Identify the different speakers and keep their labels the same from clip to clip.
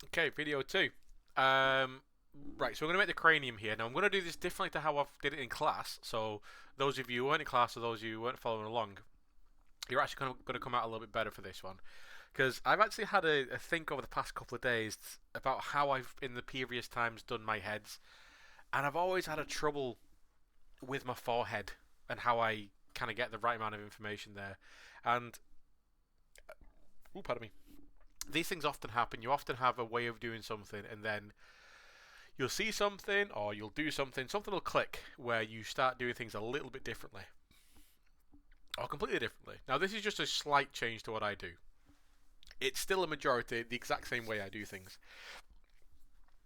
Speaker 1: Okay, video two. Right, so I'm going to make the cranium here. Now I'm going to do this differently to how I did it in class. So those of you who weren't in class or those of you who weren't following along, you're actually going to come out a little bit better for this one. Because I've actually had a think over the past couple of days about how I've in the previous times done my heads, and I've always had a trouble with my forehead and how I kind of get the right amount of information there. And, pardon me, these things often happen. You often have a way of doing something, and then you'll see something or you'll do something, something will click where you start doing things a little bit differently or completely differently. Now, this is just a slight change to what I do. It's still a majority, the exact same way I do things.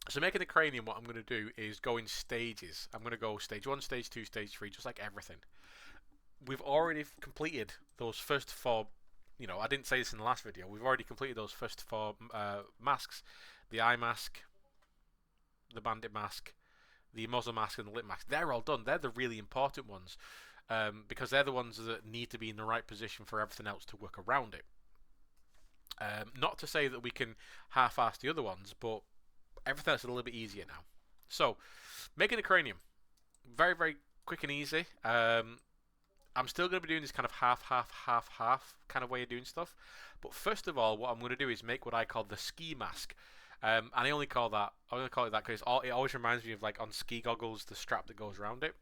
Speaker 1: So making the cranium, what I'm going to do is go in stages. I'm going to go stage 1, stage 2, stage 3, just like everything. We've already completed those first four. I didn't say this in the last video. We've already completed those first four masks. The eye mask, the bandit mask, the muzzle mask, and the lip mask. They're all done. They're the really important ones because they're the ones that need to be in the right position for everything else to work around it. Not to say that we can half-ass the other ones, but everything else is a little bit easier now. So, making the cranium. Very, very quick and easy. I'm still going to be doing this kind of half kind of way of doing stuff. But first of all, what I'm going to do is make what I call the ski mask. And I only call it that because it always reminds me of, like, on ski goggles, the strap that goes around it.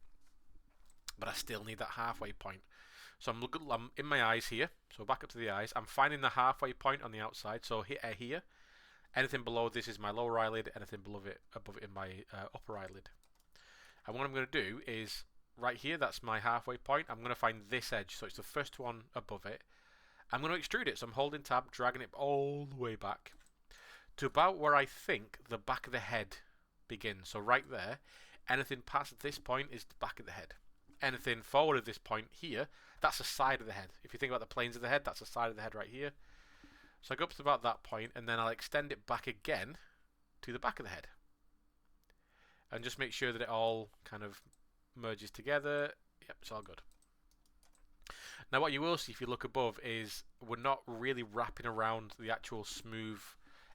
Speaker 1: But I still need that halfway point. So I'm in my eyes here. So back up to the eyes. I'm finding the halfway point on the outside. So here. Anything below this is my lower eyelid. Anything above it in my upper eyelid. And what I'm going to do is right here, that's my halfway point. I'm going to find this edge. So it's the first one above it. I'm going to extrude it. So I'm holding tab, dragging it all the way back to about where I think the back of the head begins. So right there, anything past this point is the back of the head. Anything forward of this point here, that's the side of the head. If you think about the planes of the head, that's the side of the head right here. So I go up to about that point, and then I'll extend it back again to the back of the head. And just make sure that it all kind of merges together. Yep, it's all good. Now what you will see if you look above is we're not really wrapping around the actual smooth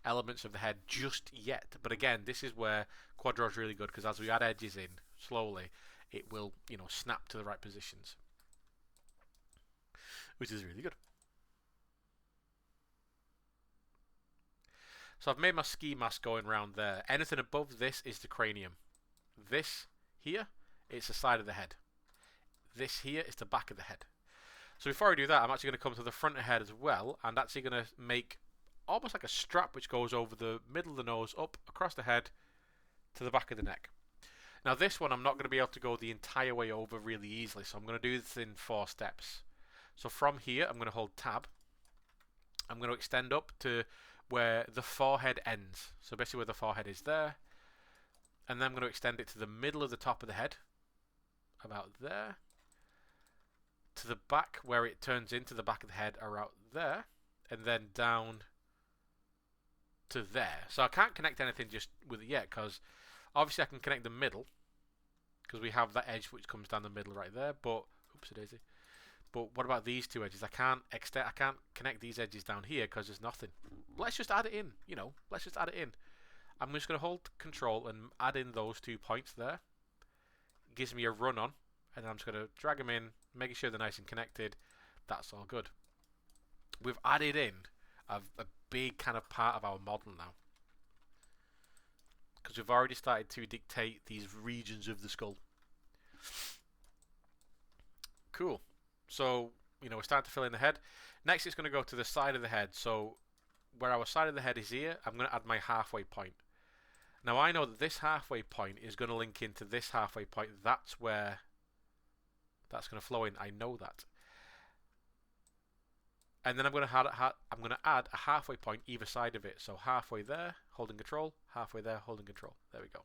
Speaker 1: elements of the head just yet. But again, this is where Quadro is really good, because as we add edges in slowly, it will, snap to the right positions, which is really good. So I've made my ski mask going around there. Anything above this is the cranium. This here, it's the side of the head. This here is the back of the head. So before I do that, I'm actually going to come to the front of the head as well, and actually going to make almost like a strap which goes over the middle of the nose, up across the head to the back of the neck. Now this one I'm not going to be able to go the entire way over really easily, so I'm going to do this in 4 steps. So from here, I'm going to hold tab. I'm going to extend up to where the forehead ends. So basically where the forehead is there. And then I'm going to extend it to the middle of the top of the head. About there. To the back where it turns into the back of the head around there. And then down to there. So I can't connect anything just with it yet, because obviously I can connect the middle, because we have that edge which comes down the middle right there. But oopsie daisy. But what about these two edges? I can't connect these edges down here because there's nothing. Let's just add it in, let's just add it in. I'm just going to hold control and add in those 2 points there. It gives me a run on, and I'm just going to drag them in, making sure they're nice and connected. That's all good. We've added in a big kind of part of our model now, because we've already started to dictate these regions of the skull. Cool. So, we're starting to fill in the head. Next, it's going to go to the side of the head. So, where our side of the head is here, I'm going to add my halfway point. Now, I know that this halfway point is going to link into this halfway point. That's where that's going to flow in. I know that. And then I'm going to add a halfway point either side of it. So, halfway there, holding control. Halfway there, holding control. There we go.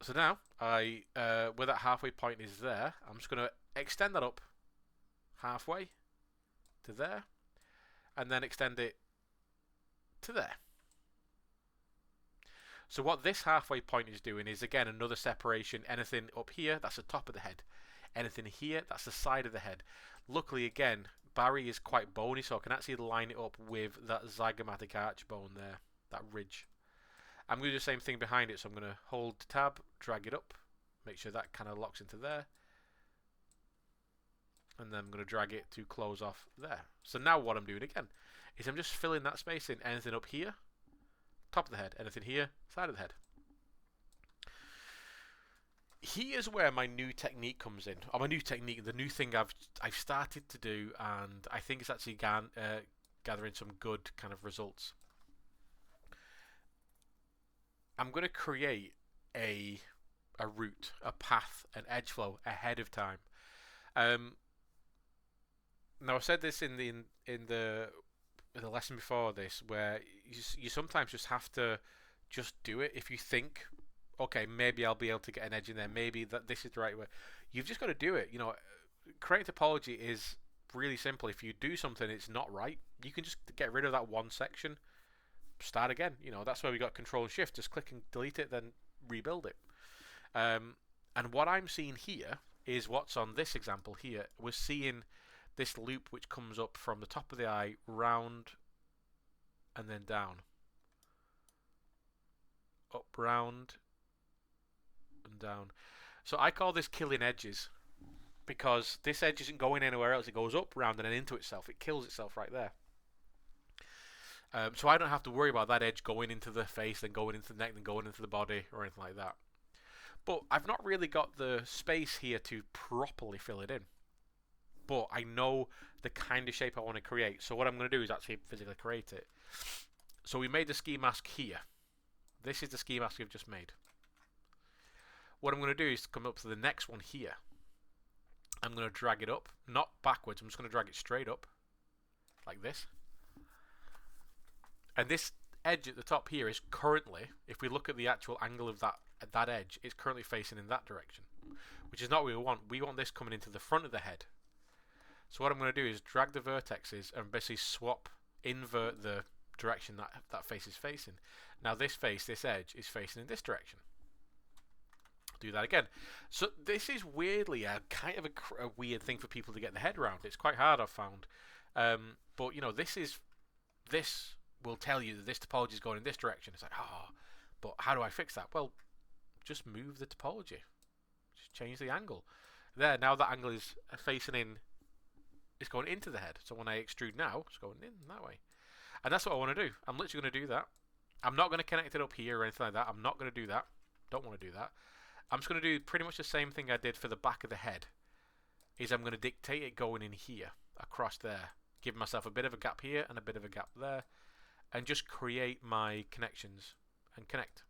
Speaker 1: So now, where that halfway point is there, I'm just going to extend that up halfway to there, and then extend it to there. So what this halfway point is doing is, again, another separation. Anything up here, that's the top of the head. Anything here, that's the side of the head. Luckily, again, Barry is quite bony, so I can actually line it up with that zygomatic arch bone there, that ridge. I'm going to do the same thing behind it, so I'm going to hold tab, drag it up, make sure that kind of locks into there, and then I'm going to drag it to close off there. So now what I'm doing again is I'm just filling that space in. Anything up here, top of the head, anything here, side of the head. Here's where my new technique comes in, or my new technique, the new thing I've started to do, and I think it's actually gathering some good kind of results. I'm going to create a route, a path, an edge flow ahead of time. Now I said this in the lesson before this, where you sometimes just have to just do it. If you think, okay, maybe I'll be able to get an edge in there, maybe that this is the right way, you've just got to do it. You know, creating topology is really simple. If you do something it's not right, you can just get rid of that one section, start again. You know, that's where we got Control Shift, just click and delete it, then rebuild it. And what I'm seeing here is what's on this example here. We're seeing this loop which comes up from the top of the eye, round, and then down. Up, round, and down. So I call this killing edges, because this edge isn't going anywhere else. It goes up, round, and then into itself. It kills itself right there. So I don't have to worry about that edge going into the face, then going into the neck, then going into the body, or anything like that. But I've not really got the space here to properly fill it in. But I know the kind of shape I want to create. So what I'm going to do is actually physically create it. So we made the ski mask here. This is the ski mask we've just made. What I'm going to do is come up to the next one here. I'm going to drag it up, not backwards. I'm just going to drag it straight up, like this. And this edge at the top here is currently, if we look at the actual angle of that edge, it's currently facing in that direction, which is not what we want. We want this coming into the front of the head. So what I'm going to do is drag the vertexes and basically invert the direction that face is facing. Now this edge is facing in this direction. Do that again. So this is weirdly a kind of a weird thing for people to get their head around. It's quite hard, I've found. But you know, this will tell you that this topology is going in this direction. It's like, but how do I fix that? Well, just move the topology. Just change the angle. There, now that angle is facing in. It's going into the head. So when I extrude now, it's going in that way. And that's what I want to do. I'm literally going to do that. I'm not going to connect it up here or anything like that. I'm not going to do that. Don't want to do that. I'm just going to do pretty much the same thing I did for the back of the head. Is I'm going to dictate it going in here, across there. Give myself a bit of a gap here and a bit of a gap there. And just create my connections and connect.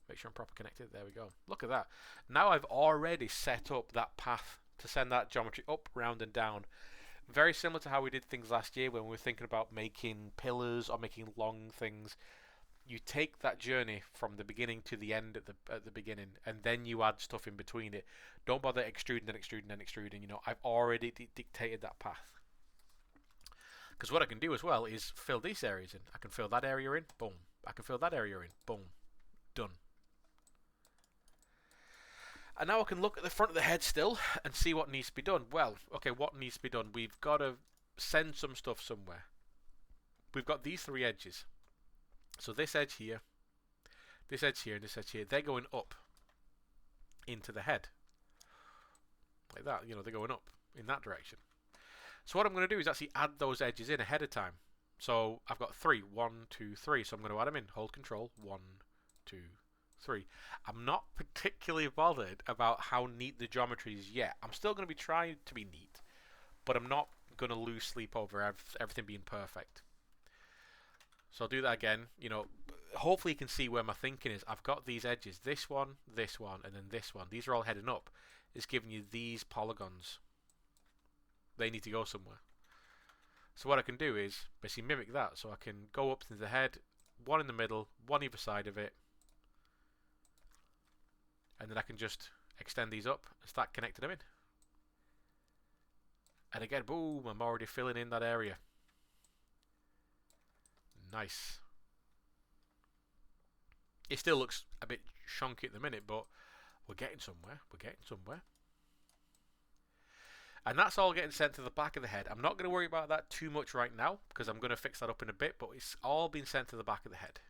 Speaker 1: Make sure I'm proper connected. There we go. Look at that. Now I've already set up that path to send that geometry up, round, and down. Very similar to how we did things last year when we were thinking about making pillars or making long things. You take that journey from the beginning to the end at the beginning, and then you add stuff in between it. Don't bother extruding and extruding and extruding. You know, I've already dictated that path. Because what I can do as well is fill these areas in. I can fill that area in, boom. I can fill that area in, boom. Done. And now I can look at the front of the head still and see what needs to be done. Well, okay, what needs to be done? We've got to send some stuff somewhere. We've got these three edges. So this edge here, this edge here, and this edge here, they're going up into the head. Like that, you know, they're going up in that direction. So what I'm going to do is actually add those edges in ahead of time. So I've got 3, 1, 2, 3. So I'm going to add them in. Hold Control. 1, 2, 3. I'm not particularly bothered about how neat the geometry is yet. I'm still going to be trying to be neat, but I'm not going to lose sleep over everything being perfect. So I'll do that again. You know, hopefully you can see where my thinking is. I've got these edges. This one, and then this one. These are all heading up. It's giving you these polygons. They need to go somewhere. So what I can do is basically mimic that. So I can go up to the head, one in the middle, one either side of it, and then I can just extend these up and start connecting them in. And again, boom, I'm already filling in that area. Nice. It still looks a bit chunky at the minute, but we're getting somewhere. We're getting somewhere. And that's all getting sent to the back of the head. I'm not going to worry about that too much right now because I'm going to fix that up in a bit, but it's all being sent to the back of the head.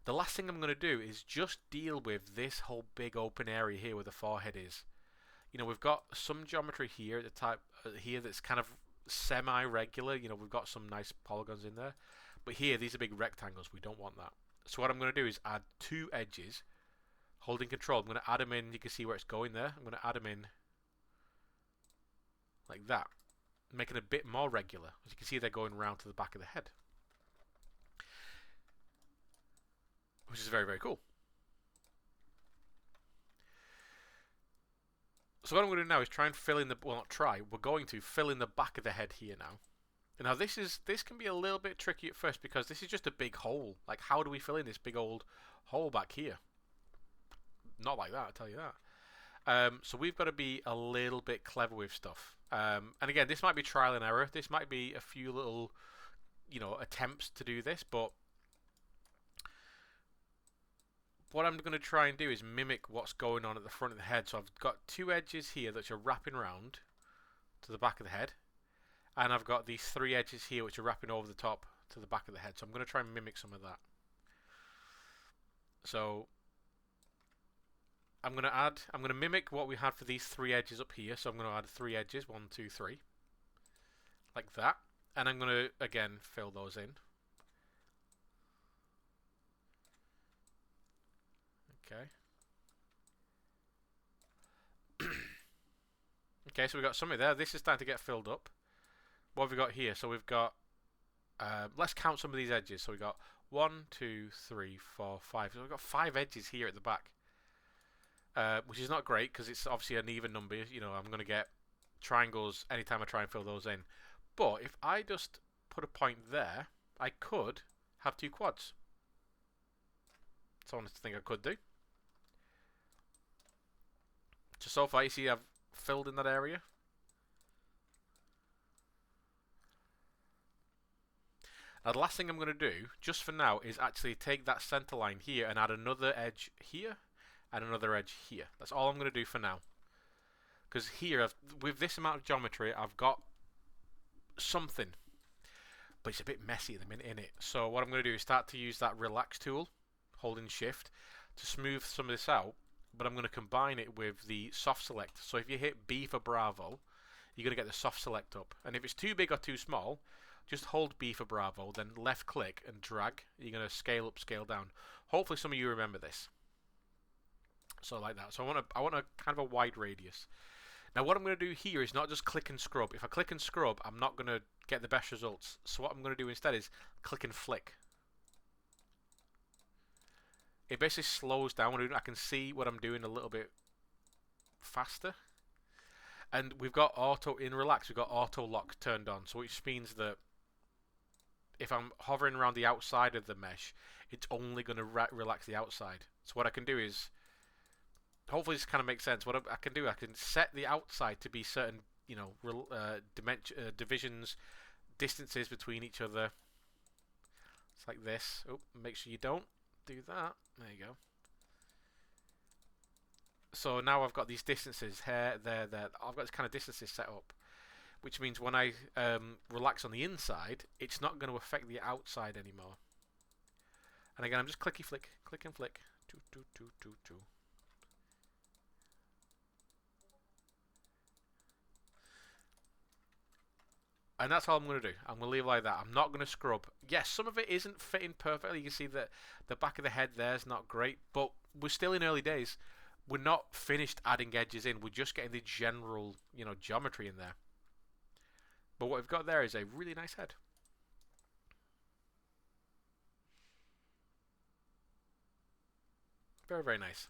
Speaker 1: The last thing I'm going to do is just deal with this whole big open area here where the forehead is. You know, we've got some geometry here at the type here that's kind of semi-regular. You know, we've got some nice polygons in there. But here, these are big rectangles. We don't want that. So what I'm going to do is add two edges, holding control. I'm going to add them in. You can see where it's going there. I'm going to add them in like that, making it a bit more regular. As you can see, they're going round to the back of the head, which is very, very cool. So what I'm going to do now is try and fill in the, well, not try, we're going to fill in the back of the head here now. And now this can be a little bit tricky at first because this is just a big hole. Like, how do we fill in this big old hole back here? Not like that, I'll tell you that. So we've got to be a little bit clever with stuff. And again, this might be trial and error. This might be a few little, you know, attempts to do this, but what I'm going to try and do is mimic what's going on at the front of the head. So I've got two edges here that are wrapping around to the back of the head, and I've got these three edges here which are wrapping over the top to the back of the head. So I'm going to try and mimic some of that. So I'm going to mimic what we had for these three edges up here. So I'm going to add three edges, 1, 2, 3, like that, and I'm going to again fill those in. Okay. Okay, so we've got something there. This is starting to get filled up. What have we got here? So we've got, let's count some of these edges. So we've got 1, 2, 3, 4, 5. So we've got 5 edges here at the back, which is not great because it's obviously an even number. You know, I'm going to get triangles anytime I try and fill those in. But if I just put a point there, I could have 2 quads. That's what I think I could do. So far, you see I've filled in that area. Now the last thing I'm going to do, just for now, is actually take that center line here and add another edge here and another edge here. That's all I'm going to do for now. Because here, with this amount of geometry, I've got something. But it's a bit messy at the minute, innit? So what I'm going to do is start to use that relax tool, holding shift, to smooth some of this out. But I'm going to combine it with the soft select. So if you hit B for Bravo, you're going to get the soft select up. And if it's too big or too small, just hold B for Bravo, then left click and drag. You're going to scale up, scale down. Hopefully some of you remember this. So like that. So I want a kind of a wide radius. Now what I'm going to do here is not just click and scrub. If I click and scrub, I'm not going to get the best results. So what I'm going to do instead is click and flick. It basically slows down. I can see what I'm doing a little bit faster. And we've got auto in relax. We've got auto lock turned on, so which means that if I'm hovering around the outside of the mesh, it's only going to relax the outside. So what I can do is, hopefully this kind of makes sense. What I can do, I can set the outside to be certain, you know, divisions, distances between each other. It's like this. Oh, make sure you don't do that. There you go. So now I've got these distances here, there. I've got this kind of distances set up, which means when I relax on the inside, it's not going to affect the outside anymore. And again, I'm just clicky flick, click and flick. And that's all I'm going to do. I'm going to leave it like that. I'm not going to scrub. Yes, some of it isn't fitting perfectly. You can see that the back of the head there is not great, but we're still in early days. We're not finished adding edges in. We're just getting the general, you know, geometry in there. But what we've got there is a really nice head. Very, very nice.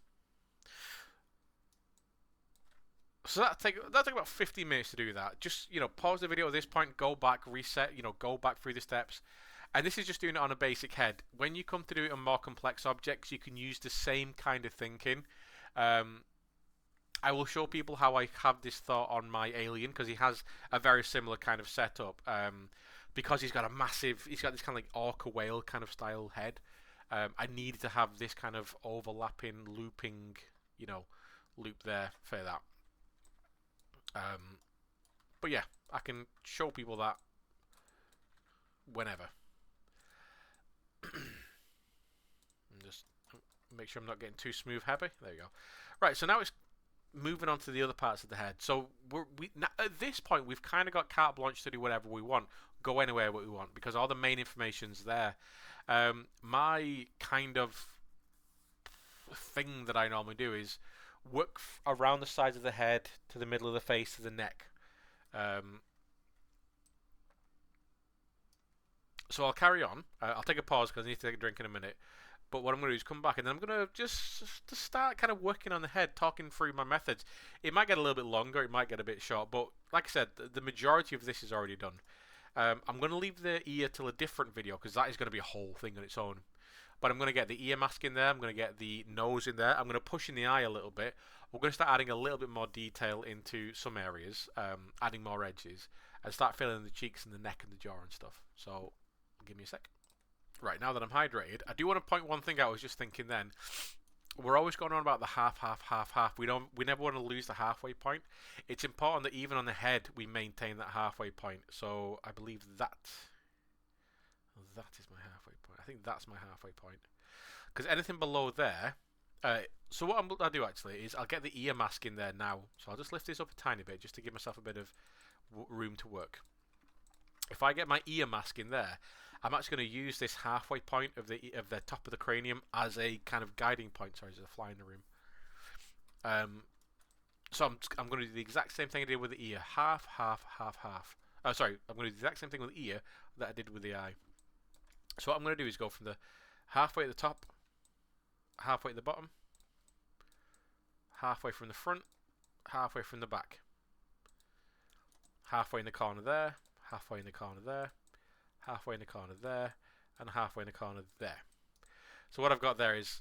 Speaker 1: So that'll take about 15 minutes to do that. Just, you know, pause the video at this point, go back, reset, you know, go back through the steps. And this is just doing it on a basic head. When you come to do it on more complex objects, you can use the same kind of thinking. I will show people how I have this thought on my alien, because he has a very similar kind of setup. Because he's got this kind of like orca whale kind of style head. I needed to have this kind of overlapping, looping, you know, loop there for that. But yeah, I can show people that whenever. And just make sure I'm not getting too smooth happy. There you go. Right, so now it's moving on to the other parts of the head. So now, at this point, we've kind of got carte blanche to do whatever we want, go anywhere we want, because all the main information's there. My kind of thing that I normally do is work around the sides of the head to the middle of the face to the neck. So I'll carry on. I'll take a pause because I need to take a drink in a minute. But what I'm going to do is come back and then I'm going to just to start kind of working on the head, talking through my methods. It might get a little bit longer, it might get a bit short, but like I said, the majority of this is already done. I'm going to leave the ear till a different video because that is going to be a whole thing on its own. But I'm going to get the ear mask in there, I'm going to get the nose in there, I'm going to push in the eye a little bit. We're going to start adding a little bit more detail into some areas, adding more edges, and start filling in the cheeks and the neck and the jaw and stuff. So, give me a sec. Right, now that I'm hydrated, I do want to point one thing out. I was just thinking then, we're always going on about the half. We never want to lose the halfway point. It's important that even on the head, we maintain that halfway point. So, I believe that is my halfway point. I think that's my halfway point. Because anything below there... so what I'll do actually is I'll get the ear mask in there now. So I'll just lift this up a tiny bit just to give myself a bit of room to work. If I get my ear mask in there, I'm actually going to use this halfway point of the top of the cranium as a kind of guiding point. Sorry, there's a fly in the room. So I'm going to do the exact same thing I did with the ear. Half. Sorry, I'm going to do the exact same thing with the ear that I did with the eye. So what I'm going to do is go from the halfway at the top, halfway at the bottom, halfway from the front, halfway from the back, halfway in the corner there, halfway in the corner there, halfway in the corner there, and halfway in the corner there. So what I've got there is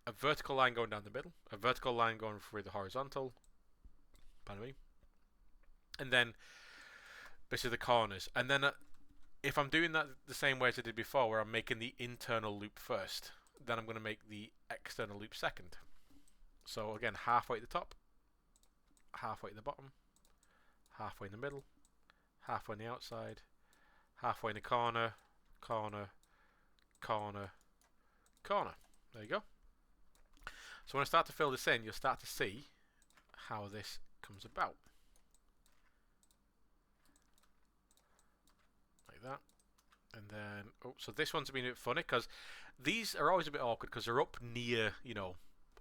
Speaker 1: a vertical line going down the middle, a vertical line going through the horizontal, pardon me, and then basically the corners. And then if I'm doing that the same way as I did before, where I'm making the internal loop first, then I'm going to make the external loop second. So again, halfway at the top, halfway at the bottom, halfway in the middle, halfway on the outside, halfway in the corner, corner, corner, corner. There you go. So when I start to fill this in, you'll start to see how this comes about. Like that. And then, oh, so this one's been a bit funny because these are always a bit awkward because they're up near, you know,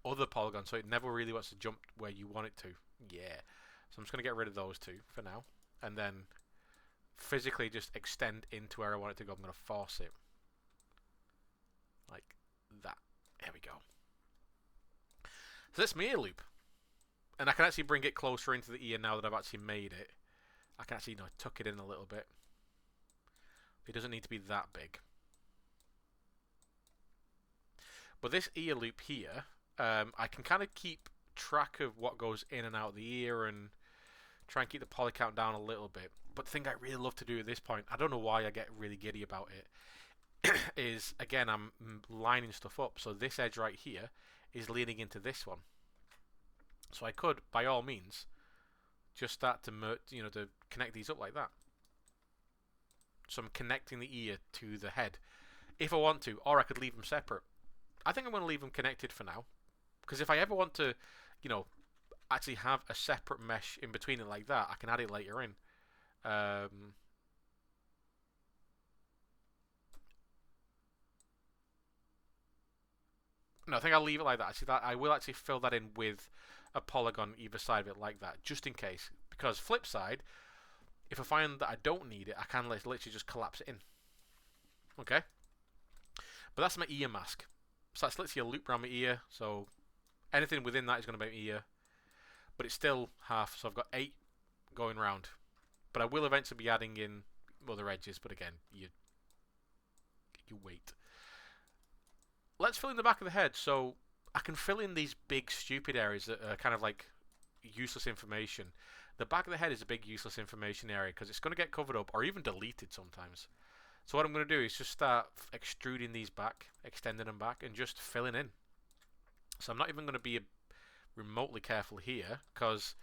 Speaker 1: other polygons, so it never really wants to jump where you want it to. Yeah. So I'm just going to get rid of those two for now. And then physically just extend into where I want it to go. I'm going to force it. Like that. There we go. So that's my ear loop. And I can actually bring it closer into the ear now that I've actually made it. I can actually, you know, tuck it in a little bit. It doesn't need to be that big. But this ear loop here, I can kind of keep track of what goes in and out of the ear and try and keep the poly count down a little bit. But the thing I really love to do at this point, I don't know why I get really giddy about it, is, again, I'm lining stuff up. So this edge right here is leaning into this one. So I could, by all means, just start to to connect these up like that. So I'm connecting the ear to the head, if I want to, or I could leave them separate. I think I'm going to leave them connected for now, because if I ever want to, you know, actually have a separate mesh in between it like that, I can add it later in. No, I think I'll leave it like that. Actually, I will actually fill that in with a polygon either side of it like that, just in case. Because flip side, if I find that I don't need it, I can literally just collapse it in. Okay? But that's my ear mask. So that's literally a loop around my ear. So anything within that is going to be my ear. But it's still half, so I've got 8 going round. But I will eventually be adding in other edges, but again, you wait. Let's fill in the back of the head. So I can fill in these big stupid areas that are kind of like useless information. The back of the head is a big useless information area because it's going to get covered up or even deleted sometimes. So what I'm going to do is just start extruding these back, extending them back, and just filling in. So I'm not even going to be remotely careful here because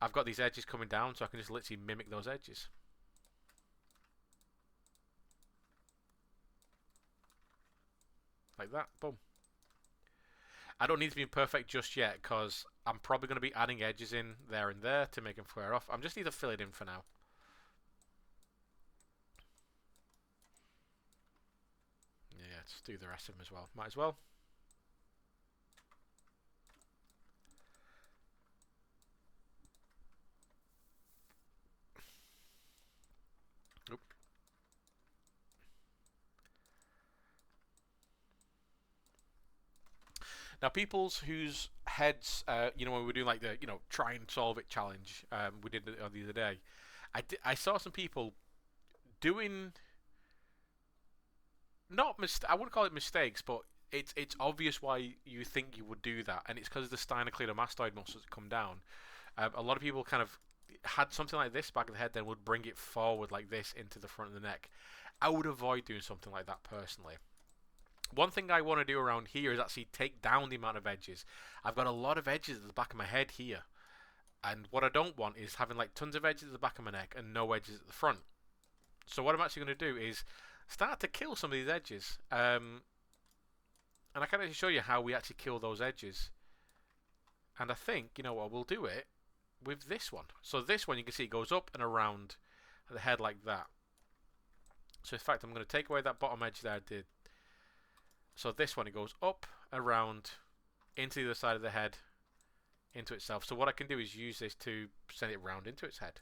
Speaker 1: I've got these edges coming down, so I can just literally mimic those edges. Like that, boom. I don't need to be perfect just yet, because I'm probably going to be adding edges in there and there to make them square off. I'm just need to fill it in for now. Yeah, let's do the rest of them as well. Might as well. Oop. Now, people's whose heads, you know, when we were doing like the, you know, try and solve it challenge, we did it the other day. I saw some people doing not I wouldn't call it mistakes, but it's obvious why you think you would do that, and it's because the sternocleidomastoid muscles that come down. A lot of people kind of had something like this back of the head, then would bring it forward like this into the front of the neck. I would avoid doing something like that personally. One thing I want to do around here is actually take down the amount of edges. I've got a lot of edges at the back of my head here, and what I don't want is having like tons of edges at the back of my neck and no edges at the front. So what I'm actually going to do is start to kill some of these edges. And I can actually show you how we actually kill those edges. And I think, you know what, we'll do it with this one. So this one, you can see it goes up and around the head like that. So in fact, I'm going to take away that bottom edge that I did. So this one, it goes up, around, into the other side of the head, into itself. So what I can do is use this to send it round into its head,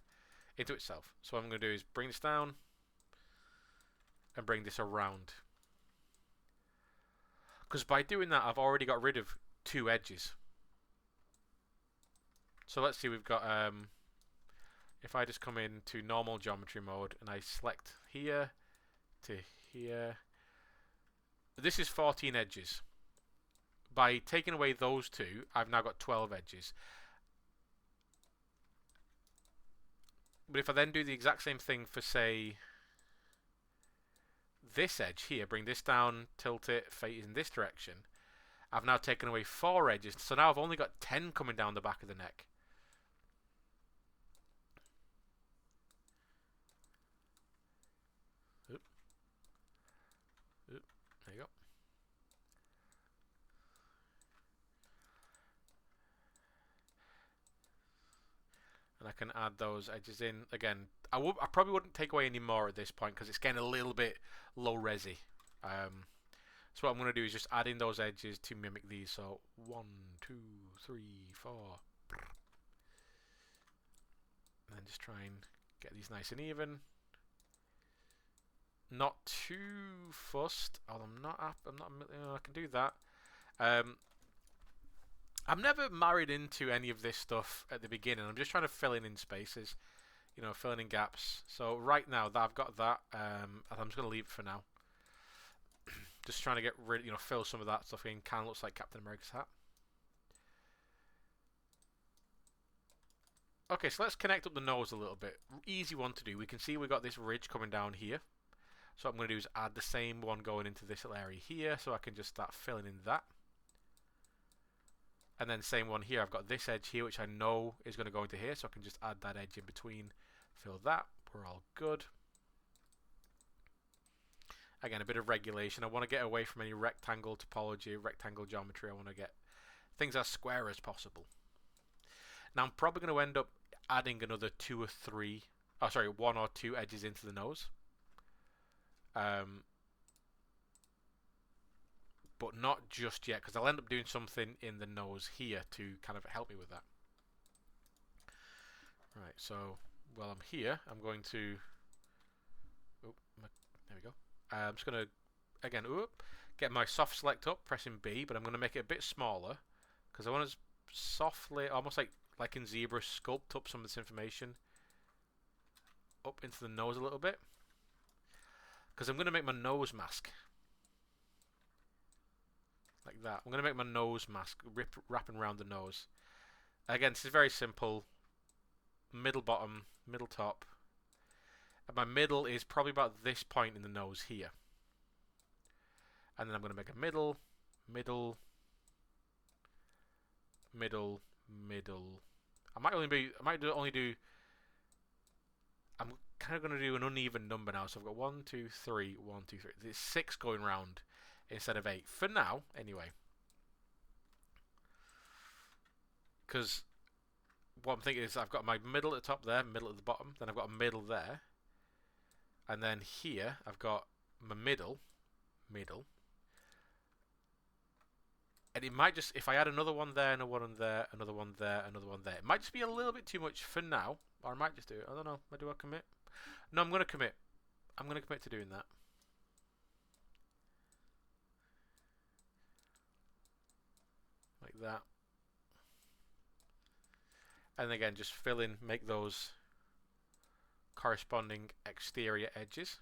Speaker 1: into itself. So what I'm going to do is bring this down and bring this around. Because by doing that, I've already got rid of two edges. So let's see, we've got, if I just come into normal geometry mode and I select here to here, this is 14 edges. By taking away those two, I've now got 12 edges. But if I then do the exact same thing for, say, this edge here, bring this down, tilt it, face in this direction, I've now taken away 4 edges. So now I've only got 10 coming down the back of the neck. Oop. Oop. There you go. And I can add those edges in. Again, I probably wouldn't take away any more at this point because it's getting a little bit low resi. So what I'm going to do is just add in those edges to mimic these. So 1, 2, 3, 4. And then just try and get these nice and even. Not too fussed. Oh, I can do that. I'm never married into any of this stuff at the beginning. I'm just trying to fill in spaces, you know, filling in gaps. So right now that I've got that, I'm just going to leave it for now. Just trying to get rid, you know, fill some of that stuff in. Kind of looks like Captain America's hat. Okay, so let's connect up the nose a little bit. Easy one to do. We can see we've got this ridge coming down here. So what I'm going to do is add the same one going into this little area here, so I can just start filling in that. And then same one here, I've got this edge here, which I know is going to go into here, so I can just add that edge in between, fill that, we're all good. Again, a bit of regulation. I want to get away from any rectangle topology, rectangle geometry. I want to get things as square as possible. Now I'm probably going to end up adding another 1 or 2 edges into the nose. But not just yet, because I'll end up doing something in the nose here to kind of help me with that. Right, so while I'm here, I'm going to... Oh, there we go. I'm just going to, again, get my soft select up, pressing B, but I'm going to make it a bit smaller, because I want to softly, almost like in Zebra, sculpt up some of this information up into the nose a little bit, because I'm going to make my nose mask. Like that. I'm going to make my nose mask wrapping around the nose. Again, this is very simple. Middle bottom, middle top. And my middle is probably about this point in the nose here. And then I'm going to make a middle, middle, middle, middle, only do. I'm kind of going to do an uneven number now. So I've got 1, 2, 3, 1, 2, 3. There's 6 going round instead of 8 for now, anyway. Because what I'm thinking is I've got my middle at the top there, middle at the bottom, then I've got a middle there, and then here I've got my middle, and it might just, if I add another one there, another one there, another one there, another one there, it might just be a little bit too much for now, or I might just do it. I don't know. Do I commit? No, I'm going to commit. I'm going to commit to doing that. Like that. And again, just fill in, make those corresponding exterior edges.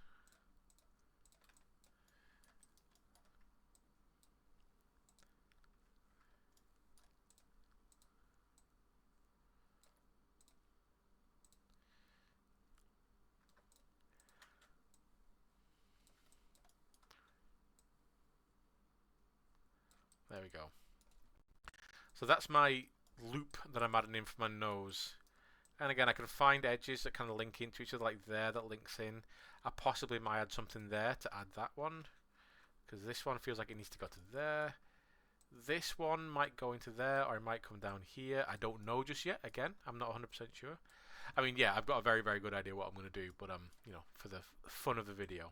Speaker 1: There we go. So that's my loop that I'm adding in for my nose. And again, I can find edges that kind of link into each other, like there, that links in. I possibly might add something there to add that one, because this one feels like it needs to go to there. This one might go into there, or it might come down here. I don't know just yet. Again, I'm not 100% sure. I mean, yeah, I've got a very, very good idea what I'm going to do, but you know, for the fun of the video.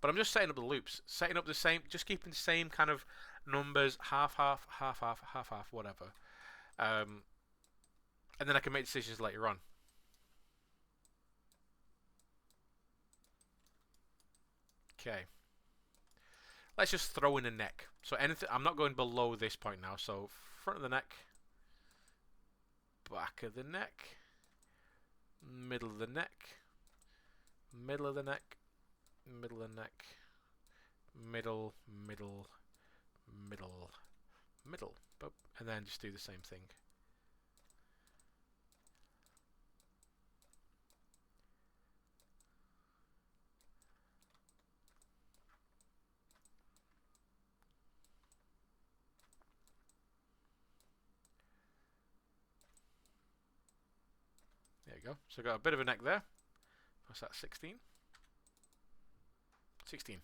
Speaker 1: But I'm just setting up the loops, setting up the same, just keeping the same kind of numbers, half, half, half, half, half, half, whatever. And then I can make decisions later on. Okay. Let's just throw in a neck. So anything, I'm not going below this point now. So front of the neck, back of the neck, middle of the neck, middle of the neck, middle of the neck, middle, middle, middle, middle, and then just do the same thing. There you go. So I've got a bit of a neck there. What's that, 16? 16.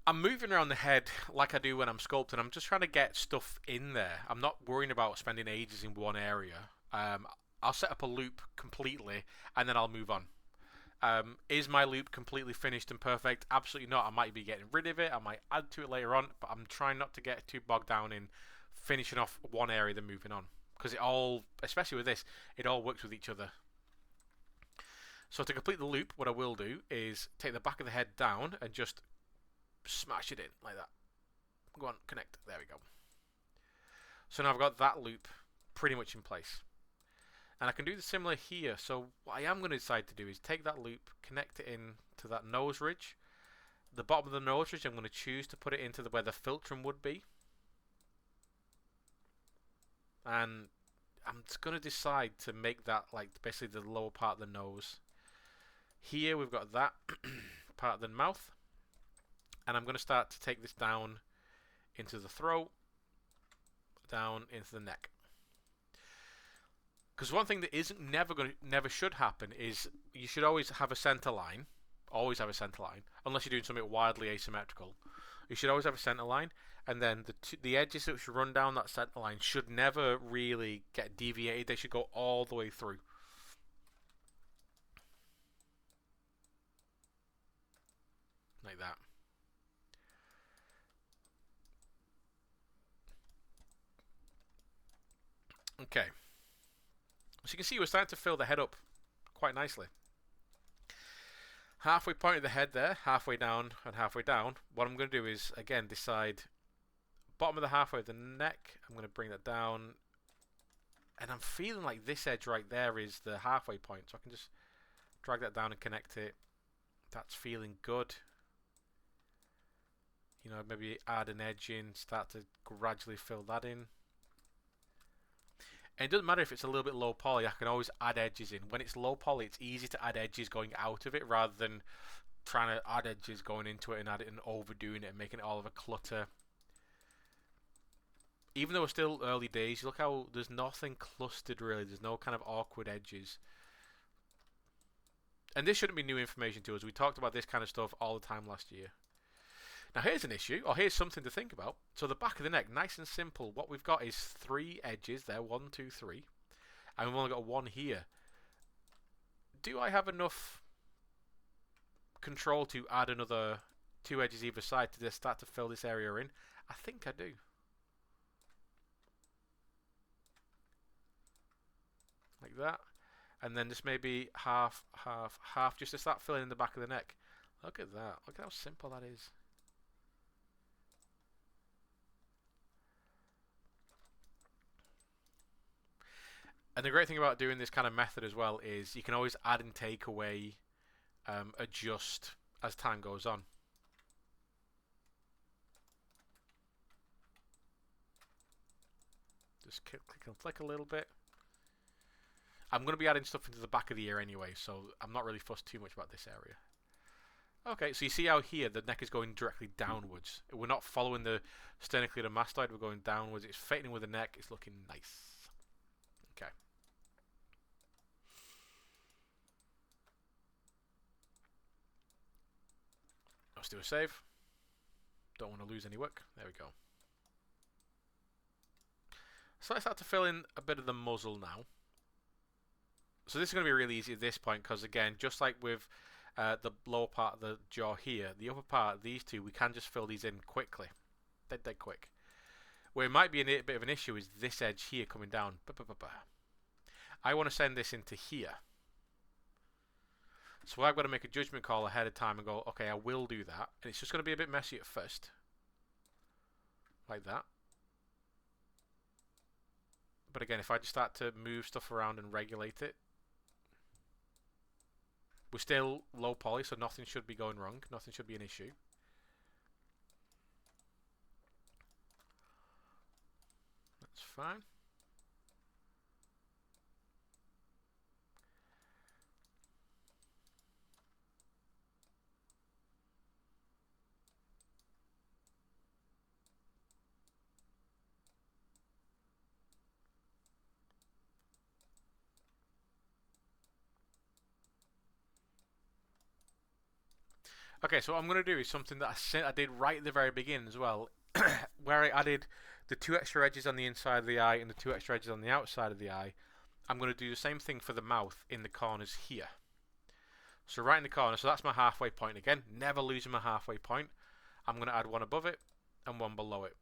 Speaker 1: I'm moving around the head like I do when I'm sculpting. I'm just trying to get stuff in there. I'm not worrying about spending ages in one area. I'll set up a loop completely and then I'll move on. Is my loop completely finished and perfect? Absolutely not. I might be getting rid of it. I might add to it later on, but I'm trying not to get too bogged down in finishing off one area then moving on. Because it all, especially with this, it all works with each other. So to complete the loop, what I will do is take the back of the head down and just smash it in like that. Go on, connect. There we go. So now I've got that loop pretty much in place. And I can do the similar here. So what I am going to decide to do is take that loop, connect it in to that nose ridge. The bottom of the nose ridge, I'm going to choose to put it into where the filtrum would be. And I'm just going to decide to make that like basically the lower part of the nose. Here we've got that part of the mouth. And I'm going to start to take this down into the throat, down into the neck. Because one thing that never should happen is you should always have a center line. Always have a center line, unless you're doing something wildly asymmetrical. You should always have a center line, and then the edges that should run down that center line should never really get deviated. They should go all the way through. Like that. Okay. So you can see we're starting to fill the head up quite nicely. Halfway point of the head there, halfway down and halfway down. What I'm going to do is, again, decide bottom of the halfway of the neck. I'm going to bring that down. And I'm feeling like this edge right there is the halfway point. So I can just drag that down and connect it. That's feeling good. You know, maybe add an edge in, start to gradually fill that in. And it doesn't matter if it's a little bit low poly, I can always add edges in. When it's low poly, it's easy to add edges going out of it rather than trying to add edges going into it and add it and overdoing it and making it all of a clutter. Even though we're still early days, look how there's nothing clustered really. There's no kind of awkward edges. And this shouldn't be new information to us. We talked about this kind of stuff all the time last year. Now here's an issue, or here's something to think about. So the back of the neck, nice and simple. What we've got is 3 edges there, 1, 2, 3. And we've only got 1 here. Do I have enough control to add another 2 edges either side to just start to fill this area in? I think I do. Like that. And then just maybe half, half, half, just to start filling in the back of the neck. Look at that. Look at how simple that is. And the great thing about doing this kind of method as well is you can always add and take away, adjust as time goes on. Just click and flick a little bit. I'm going to be adding stuff into the back of the ear anyway, so I'm not really fussed too much about this area. Okay, so you see how here the neck is going directly downwards. We're not following the sternocleidomastoid, we're going downwards. It's fitting in with the neck, it's looking nice. Okay. Let's do a save. Don't want to lose any work. There we go. So let's start to fill in a bit of the muzzle now. So this is going to be really easy at this point because, again, just like with the lower part of the jaw here, the upper part, these two, we can just fill these in quickly. Dead quick. Where it might be a bit of an issue is this edge here coming down. I want to send this into here. So I've got to make a judgment call ahead of time and go, okay, I will do that. And it's just going to be a bit messy at first. Like that. But again, if I just start to move stuff around and regulate it, we're still low poly, so nothing should be going wrong. Nothing should be an issue. That's fine. Okay, so what I'm going to do is something that I did right at the very beginning as well, where I added the 2 extra edges on the inside of the eye and the 2 extra edges on the outside of the eye. I'm going to do the same thing for the mouth in the corners here. So right in the corner, so that's my halfway point again, never losing my halfway point. I'm going to add 1 above it and 1 below it.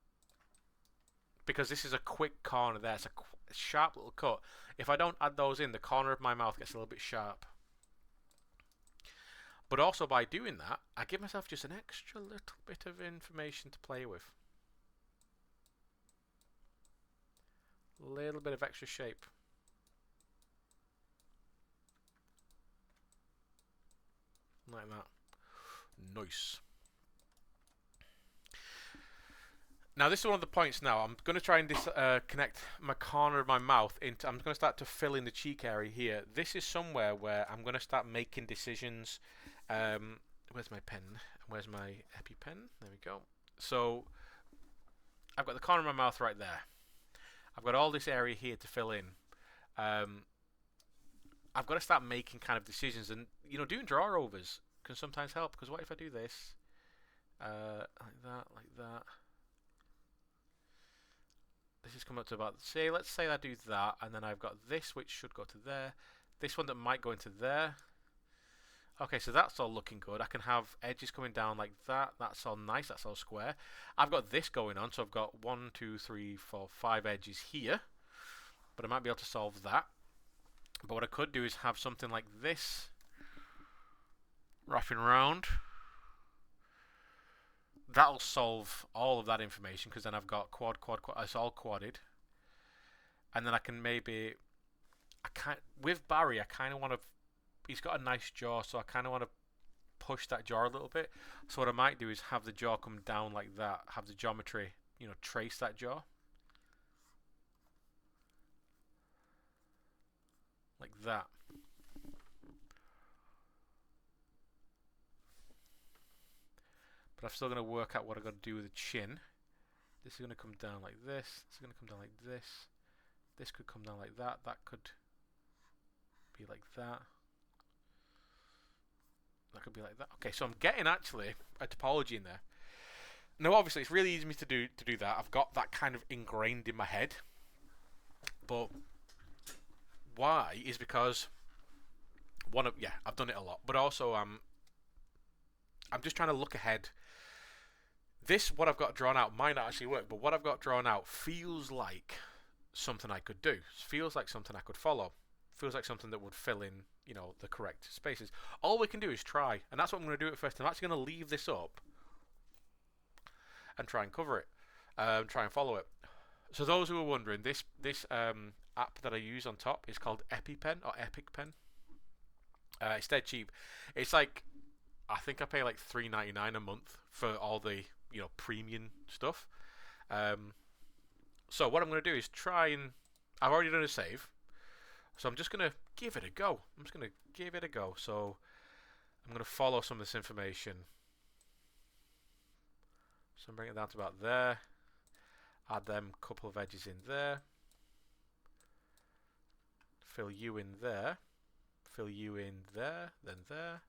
Speaker 1: Because this is a quick corner there, it's a sharp little cut. If I don't add those in, the corner of my mouth gets a little bit sharp. But also by doing that, I give myself just an extra little bit of information to play with. A little bit of extra shape. Like that. Nice. Now this is one of the points now. I'm going to try and connect my corner of my mouth into, I'm going to start to fill in the cheek area here. This is somewhere where I'm going to start making decisions. Where's my pen? Where's my EpiPen? There we go. So I've got the corner of my mouth right there. I've got all this area here to fill in. I've got to start making kind of decisions, and you know, doing draw overs can sometimes help. Because what if I do this, like that? This is coming up to about, let's say I do that, and then I've got this which should go to there. This one that might go into there. Okay, so that's all looking good. I can have edges coming down like that. That's all nice. That's all square. I've got this going on, so I've got 1, 2, 3, 4, 5 edges here. But I might be able to solve that. But what I could do is have something like this wrapping around. That'll solve all of that information, because then I've got quad. It's all quadded. And then I can maybe, with Barry, I kind of want to. He's got a nice jaw, so I kind of want to push that jaw a little bit. So what I might do is have the jaw come down like that, have the geometry, you know, trace that jaw. like that. But I'm still going to work out what I've got to do with the chin. This is going to come down like this. This is going to come down like this. This could come down like that. That could be like that. That could be like that. Okay, so I'm getting actually a topology in there. Now, obviously, it's really easy for me to do that. I've got that kind of ingrained in my head. But why is because I've done it a lot. But also, I'm just trying to look ahead. What I've got drawn out might not actually work, but what I've got drawn out feels like something I could do. It feels like something I could follow. It feels like something that would fill in, the correct spaces. All we can do is try, and that's what I'm going to do at first. I'm actually going to leave this up and try and cover it, try and follow it. So those who are wondering, this app that I use on top is called EpiPen or Epic Pen. It's dead cheap. It's like, I think I pay like $3.99 a month for all the premium stuff. So what I'm going to do is try and I've already done a save, so I'm just going to give it a go. So I'm going to follow some of this information. So I'm bringing it down to about there. Add them couple of edges in there. Fill you in there. Fill you in there. Then there.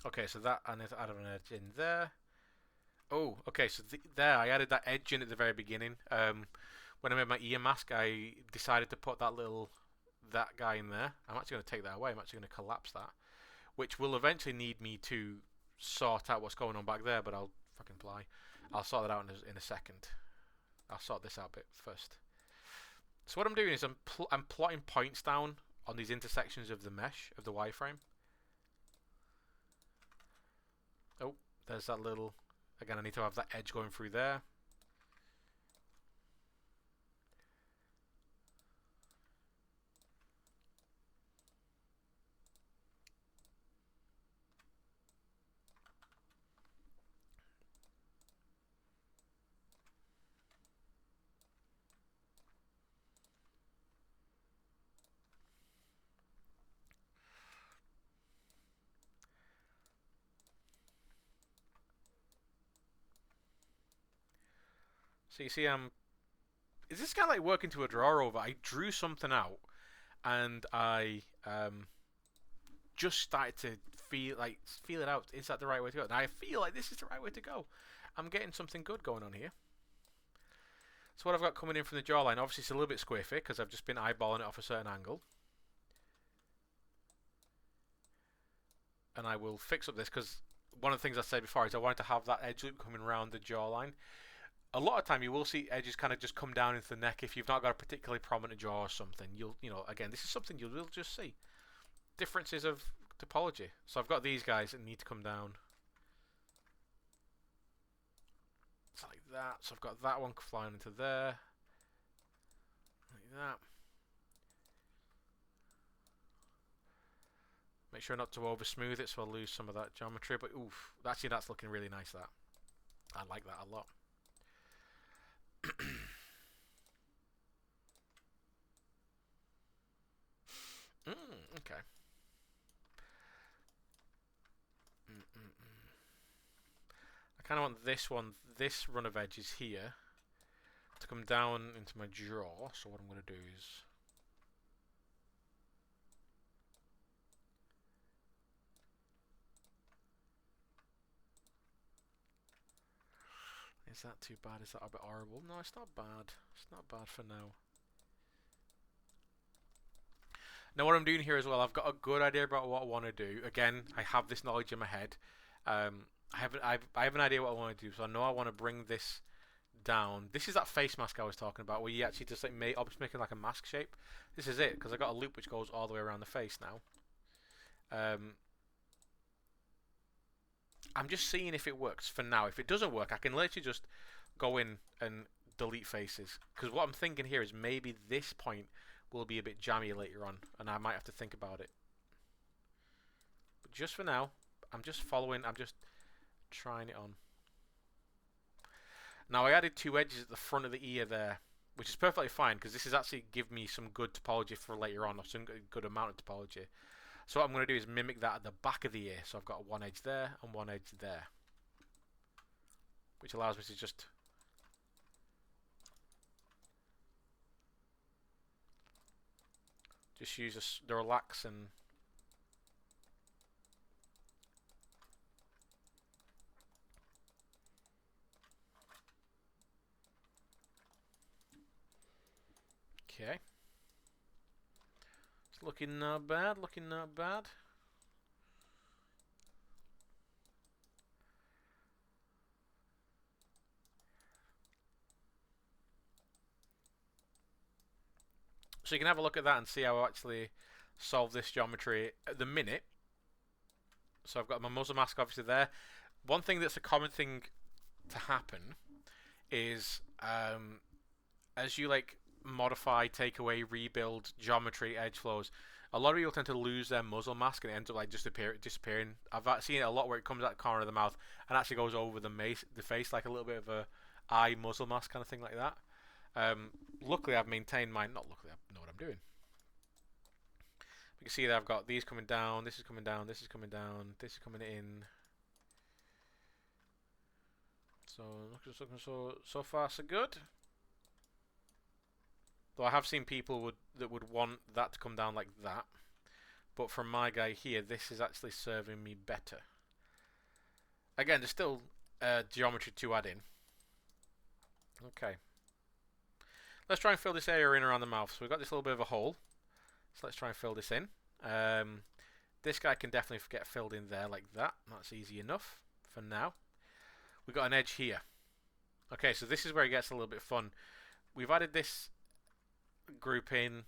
Speaker 1: Okay, so that I need to add an edge in there. Oh, okay, so there I added that edge in at the very beginning. When I made my ear mask, I decided to put that guy in there. I'm actually going to take that away. I'm actually going to collapse that, which will eventually need me to sort out what's going on back there, but I'll fucking fly. I'll sort that out in a second. I'll sort this out a bit first. So what I'm doing is I'm plotting points down on these intersections of the mesh, of the wireframe. Oh, there's that little... Again, I need to have that edge going through there. So you see, is this kind of like working to a drawer over? I drew something out, and I just started to feel it out. Is that the right way to go? And I feel like this is the right way to go. I'm getting something good going on here. So what I've got coming in from the jawline, obviously it's a little bit squiffy because I've just been eyeballing it off a certain angle. And I will fix up this because one of the things I said before is I wanted to have that edge loop coming around the jawline. A lot of time you will see edges kind of just come down into the neck if you've not got a particularly prominent jaw or something. Again, this is something you will just see. Differences of topology. So I've got these guys that need to come down. It's like that. So I've got that one flying into there. Like that. Make sure not to over smooth it so I'll lose some of that geometry. But oof, actually that's looking really nice, that. I like that a lot. Okay. I kind of want this run of edges here to come down into my jaw. So what I'm going to do is that too bad? Is that a bit horrible? No, it's not bad. It's not bad for now. Now what I'm doing here as well, I've got a good idea about what I want to do. Again, I have this knowledge in my head. I have an idea what I want to do, so I know I want to bring this down. This is that face mask I was talking about, where you actually just like making like a mask shape. This is it, because I got a loop which goes all the way around the face now. I'm just seeing if it works for now. If it doesn't work, I can literally just go in and delete faces. Because what I'm thinking here is maybe this point will be a bit jammy later on, and I might have to think about it. But just for now, I'm just trying it on. Now I added 2 edges at the front of the ear there, which is perfectly fine because this is actually give me some good topology for later on, or some good amount of topology. So what I'm going to do is mimic that at the back of the ear. So I've got 1 edge there and 1 edge there, which allows me to just use the relax and okay. It's looking not bad, looking not bad. So you can have a look at that and see how I actually solve this geometry at the minute. So I've got my muzzle mask obviously there. One thing that's a common thing to happen is as you like modify, take away, rebuild geometry, edge flows, a lot of people tend to lose their muzzle mask and it ends up like disappearing. I've seen it a lot where it comes out the corner of the mouth and actually goes over the face like a little bit of a eye muzzle mask kind of thing like that. Luckily I've maintained mine. Not luckily, I know what I'm doing. You can see that I've got these coming down, this is coming down, this is coming down, this is coming in. So looking so far so good. Though I have seen people that would want that to come down like that, but for my guy here, this is actually serving me better. Again, there's still geometry to add in. Okay. Let's try and fill this area in around the mouth. So we've got this little bit of a hole. So let's try and fill this in. This guy can definitely get filled in there like that. That's easy enough for now. We've got an edge here. Okay, so this is where it gets a little bit fun. We've added this group in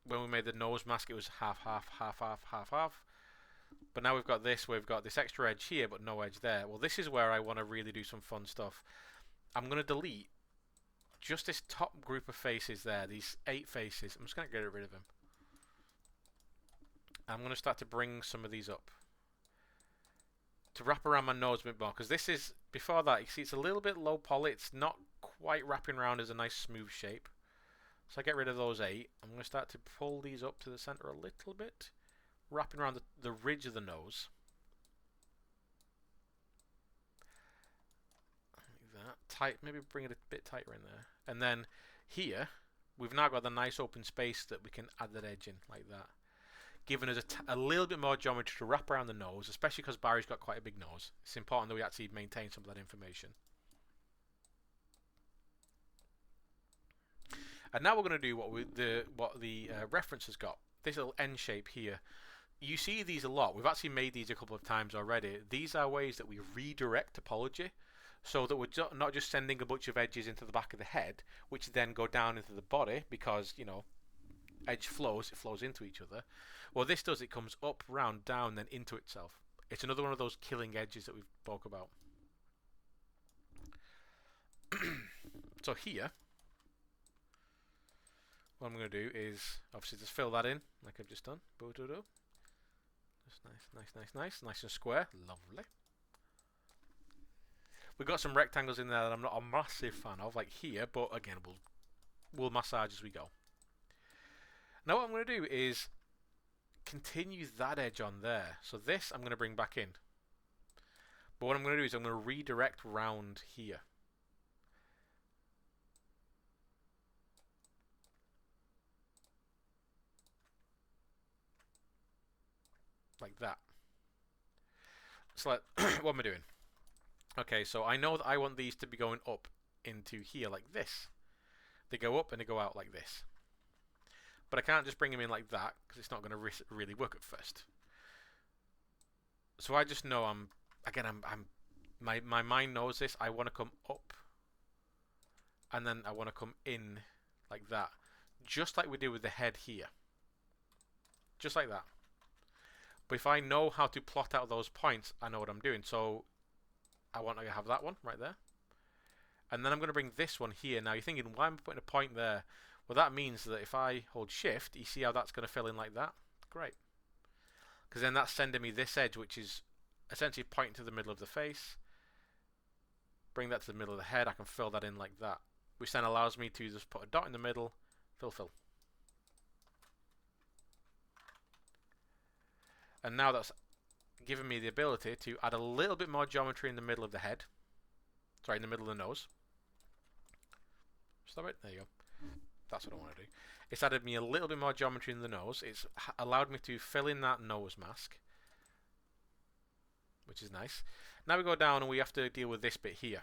Speaker 1: when we made the nose mask. It was half, half, half, half, half, half. But now we've got this extra edge here, but no edge there. Well, this is where I want to really do some fun stuff. I'm going to delete just this top group of faces there, these 8 faces. I'm just going to get rid of them. I'm going to start to bring some of these up to wrap around my nose a bit more, because this is, before that, you see it's a little bit low poly. It's not quite wrapping around as a nice smooth shape. So I get rid of those 8. I'm going to start to pull these up to the center a little bit, wrapping around the ridge of the nose. Like that. Tight, maybe bring it a bit tighter in there. And then here, we've now got the nice open space that we can add that edge in like that, giving us a little bit more geometry to wrap around the nose, especially because Barry's got quite a big nose. It's important that we actually maintain some of that information. And now we're going to do what the reference has got. This little N shape here. You see these a lot. We've actually made these a couple of times already. These are ways that we redirect topology, so that we're not just sending a bunch of edges into the back of the head, which then go down into the body because, you know, edge flows, it flows into each other. Well, this does, it comes up, round, down, then into itself. It's another one of those killing edges that we've spoke about. So here, what I'm going to do is obviously just fill that in like I've just done. Just nice and square. Lovely. We've got some rectangles in there that I'm not a massive fan of, like here, but again, we'll massage as we go. Now what I'm going to do is continue that edge on there. So this I'm going to bring back in. But what I'm going to do is I'm going to redirect round here. Like that. So what am I doing? Okay, so I know that I want these to be going up into here like this. They go up and they go out like this. But I can't just bring them in like that because it's not going to really work at first. So I just know my mind knows this. I want to come up and then I want to come in like that. Just like we did with the head here. Just like that. But if I know how to plot out those points, I know what I'm doing. So I want to have that one right there. And then I'm going to bring this one here. Now you're thinking, why am I putting a point there? Well, that means that if I hold shift, you see how that's going to fill in like that? Great. Because then that's sending me this edge, which is essentially pointing to the middle of the face. Bring that to the middle of the head. I can fill that in like that, which then allows me to just put a dot in the middle, fill. And now that's given me the ability to add a little bit more geometry in the middle of the head. Sorry, in the middle of the nose. Stop it. There you go. That's what I want to do. It's added me a little bit more geometry in the nose. It's allowed me to fill in that nose mask, which is nice. Now we go down and we have to deal with this bit here.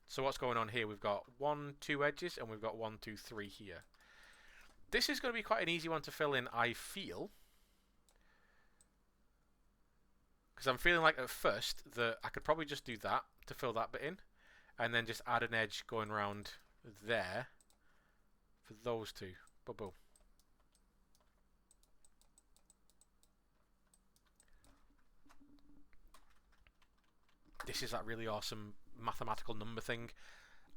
Speaker 1: So what's going on here? We've got 1, 2 edges, and we've got 1, 2, 3 here. This is going to be quite an easy one to fill in, I feel. Because I'm feeling like at first that I could probably just do that to fill that bit in. And then just add an edge going around there for those two. Boom. This is that really awesome mathematical number thing.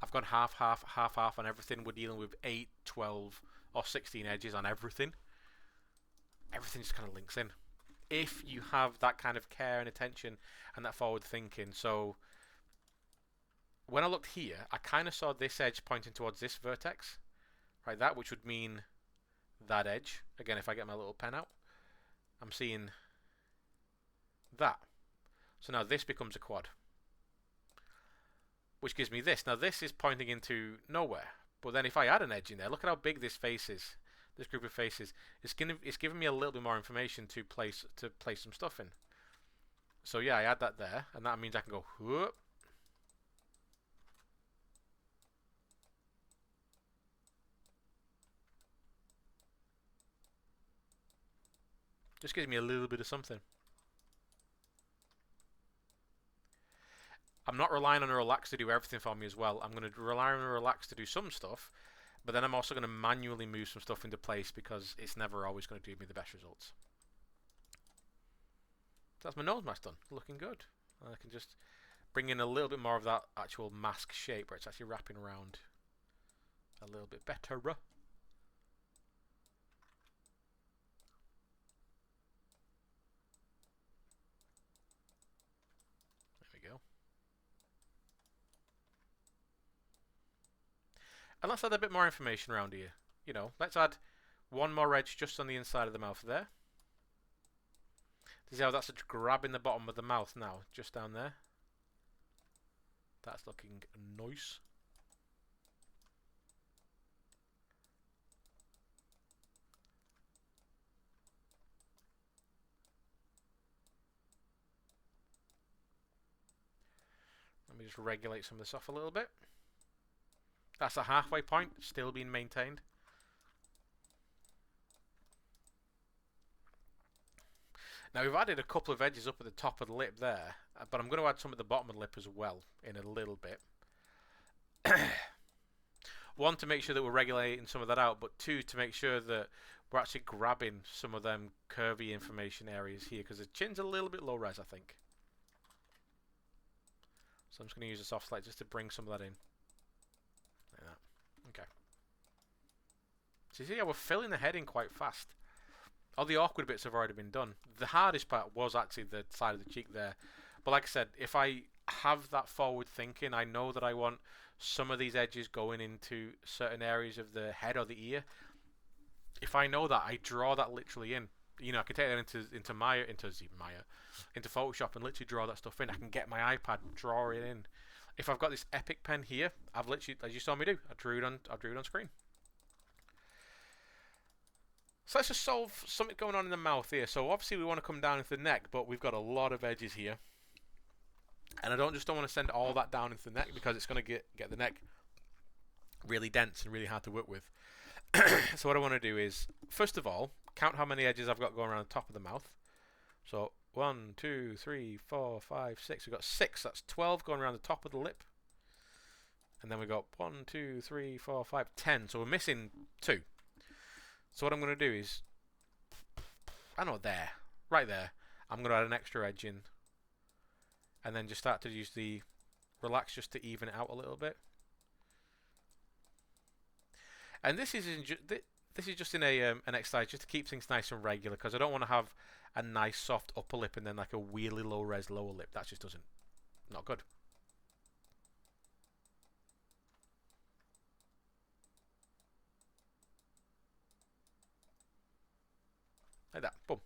Speaker 1: I've gone half on everything. We're dealing with 8, 12 or 16 edges on everything. Everything just kind of links in if you have that kind of care and attention and that forward thinking. So when I looked here, I kind of saw this edge pointing towards this vertex, right? That, which would mean that edge. Again, if I get my little pen out, I'm seeing that. So now this becomes a quad, which gives me this. Now this is pointing into nowhere, but then if I add an edge in there, look at how big this face is. This group of faces. It's giving me a little bit more information to place some stuff in. So yeah, I add that there, and that means I can go whoop. Just gives me a little bit of something. I'm not relying on a relax to do everything for me as well. I'm going to rely on a relax to do some stuff, but then I'm also going to manually move some stuff into place because it's never always going to do me the best results. That's my nose mask done. Looking good. I can just bring in a little bit more of that actual mask shape where it's actually wrapping around a little bit better. There we go. And let's add a bit more information around here. You know, let's add one more edge just on the inside of the mouth there. See how that's grabbing the bottom of the mouth now, just down there. That's looking nice. Let me just regulate some of this off a little bit. That's a halfway point, still being maintained. Now we've added a couple of edges up at the top of the lip there, but I'm going to add some at the bottom of the lip as well in a little bit. One, to make sure that we're regulating some of that out, but two, to make sure that we're actually grabbing some of them curvy information areas here, because the chin's a little bit low res, I think. So I'm just going to use a soft slide just to bring some of that in. Like that. Okay. So you see how we're filling the head in quite fast. All the awkward bits have already been done. The hardest part was actually the side of the cheek there. But like I said, if I have that forward thinking, I know that I want some of these edges going into certain areas of the head or the ear. If I know that, I draw that literally in. You know, I can take that into Photoshop and literally draw that stuff in. I can get my iPad, draw it in. If I've got this Epic pen here, I've literally, as you saw me do, I drew it on screen. So let's just solve something going on in the mouth here. So obviously we want to come down into the neck, but we've got a lot of edges here. And I don't want to send all that down into the neck because it's going to get the neck really dense and really hard to work with. So what I want to do is, first of all, count how many edges I've got going around the top of the mouth. So 1, 2, 3, 4, 5, 6. We've got 6. That's 12 going around the top of the lip. And then we've got 1, 2, 3, 4, 5, 10. So we're missing 2. So what I'm going to do is, I know there, right there, I'm going to add an extra edge in. And then just start to use the relax just to even it out a little bit. And this is just in a an exercise just to keep things nice and regular, because I don't want to have a nice soft upper lip and then like a really low res lower lip. That just doesn't, not good. Like that. Boom.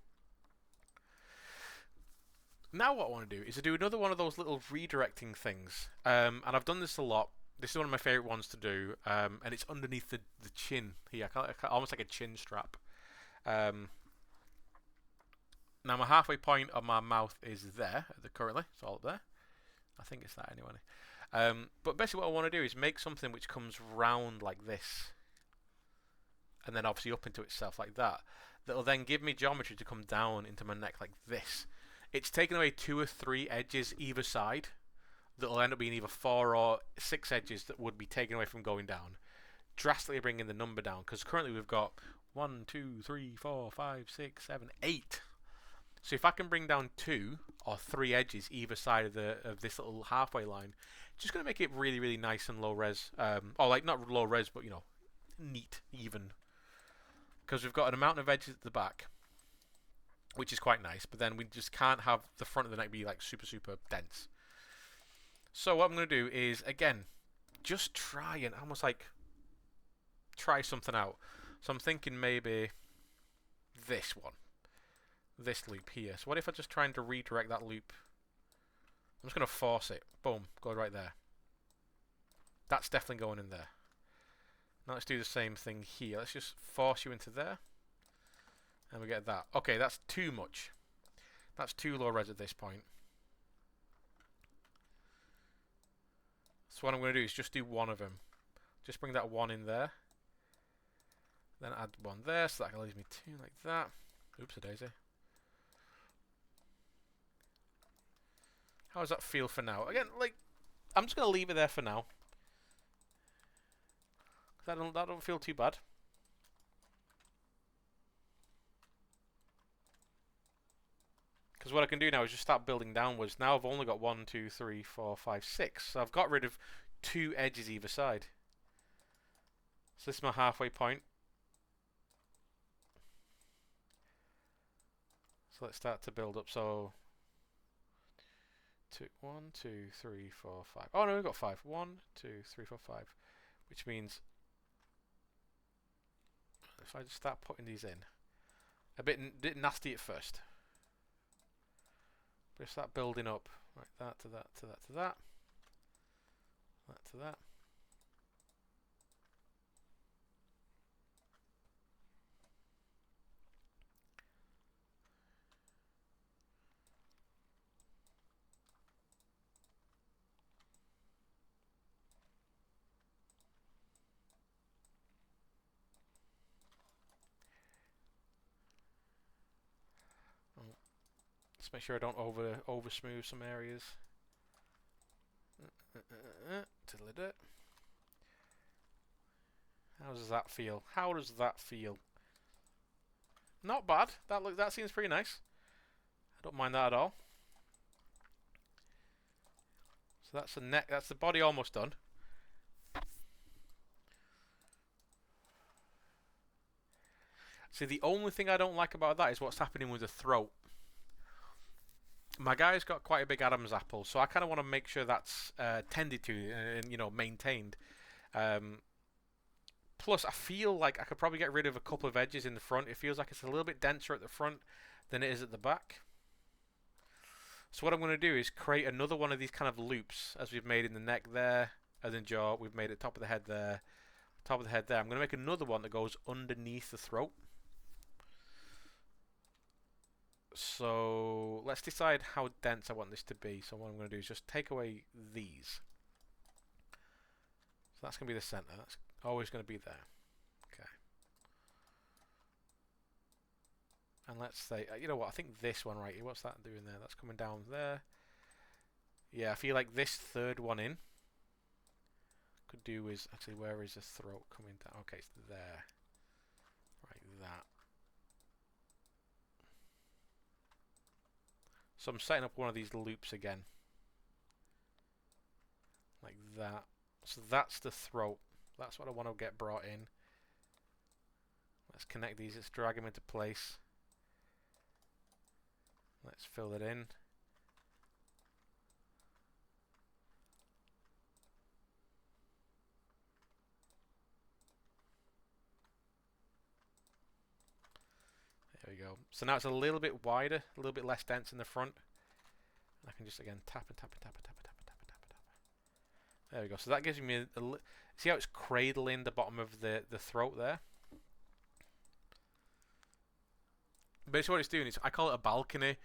Speaker 1: Now what I want to do is to do another one of those little redirecting things. And I've done this a lot. This is one of my favourite ones to do. And it's underneath the chin here, almost like a chin strap. Now my halfway point of my mouth is there currently. It's all up there. I think it's that anyway. But basically what I want to do is make something which comes round like this. And then obviously up into itself like that. That'll then give me geometry to come down into my neck like this. It's taken away 2 or 3 edges either side. That'll end up being either 4 or 6 edges that would be taken away from going down. Drastically bringing the number down. Because currently we've got 1, 2, 3, 4, 5, 6, 7, 8. So if I can bring down 2 or 3 edges either side of this little halfway line, just going to make it really, really nice and low res. Or like not low res, but you know, neat, even. Because we've got an amount of edges at the back, which is quite nice, but then we just can't have the front of the neck be like super, super dense. So what I'm going to do is, again, just try and almost like try something out. So I'm thinking maybe this one. This loop here. So what if I just trying to redirect that loop? I'm just going to force it. Boom. Go right there. That's definitely going in there. Now let's do the same thing here. Let's just force you into there. And we get that. Okay, that's too much. That's too low res at this point. So what I'm going to do is just do one of them. Just bring that one in there. Then add one there. So that leaves me 2 like that. Oops, a daisy. How does that feel for now? Again, like, I'm just going to leave it there for now. That don't feel too bad. Because what I can do now is just start building downwards. Now I've only got 1, 2, 3, 4, 5, 6. So I've got rid of 2 edges either side. So this is my halfway point. So let's start to build up. So 1, 2, 3, 4, 5. Oh no, we've got 5. 1, 2, 3, 4, 5. Which means if I just start putting these in, a bit nasty at first, but start building up, like that to that to that to that, that to that. Let's make sure I don't over smooth some areas. How does that feel? How does that feel? Not bad. That seems pretty nice. I don't mind that at all. So that's the neck. That's the body almost done. See, the only thing I don't like about that is what's happening with the throat. My guy's got quite a big Adam's apple, so I kind of want to make sure that's tended to and you know maintained. Plus, I feel like I could probably get rid of a couple of edges in the front. It feels like it's a little bit denser at the front than it is at the back. So what I'm going to do is create another one of these kind of loops, as we've made in the neck there, and then jaw. We've made it top of the head there, top of the head there. I'm going to make another one that goes underneath the throat. So let's decide how dense I want this to be. So what I'm going to do is just take away these. So that's going to be the center. That's always going to be there. Okay. And let's say, you know what, I think this one right here, what's that doing there? That's coming down there. Yeah, I feel like this third one in could do is, actually, where is the throat coming down? Okay, it's there. Right, that. So I'm setting up one of these loops again. Like that. So that's the throat. That's what I want to get brought in. Let's connect these. Let's drag them into place. Let's fill it in. There we go. So now it's a little bit wider, a little bit less dense in the front. I can just again tap and tap and tap and tap and tap and tap and tap and tap. There we go. So that gives me see how it's cradling the bottom of the throat there. Basically, what it's doing is I call it a balcony.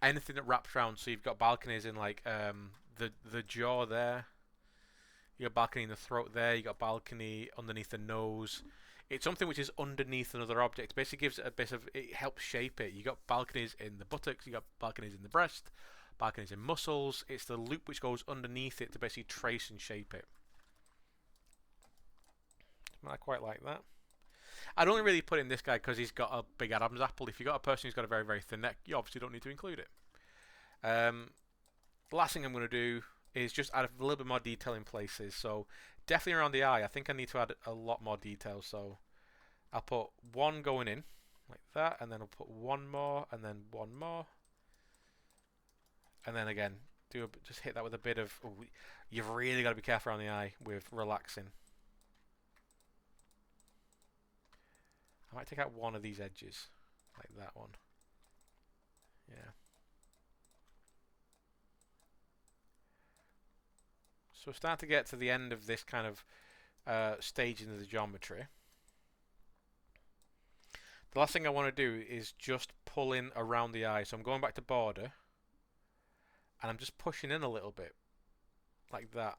Speaker 1: Anything that wraps around. So you've got balconies in like the jaw there. You got balcony in the throat there. You got balcony underneath the nose. It's something which is underneath another object. It basically gives it a bit of, it helps shape it. You got balconies in the buttocks. You got balconies in the breast. Balconies in muscles. It's the loop which goes underneath it to basically trace and shape it. I quite like that. I'd only really put in this guy because he's got a big Adam's apple. If you've got a person who's got a very, very thin neck, you obviously don't need to include it. The last thing I'm going to do is just add a little bit more detail in places. So definitely around the eye, I think I need to add a lot more detail. So I'll put one going in like that, and then I'll put one more, and then one more. And then again, just hit that with a bit of, you've really got to be careful around the eye with relaxing. I might take out one of these edges, like that one. Yeah. So we're starting to get to the end of this kind of staging of the geometry. The last thing I want to do is just pull in around the eye. So I'm going back to border, and I'm just pushing in a little bit, like that.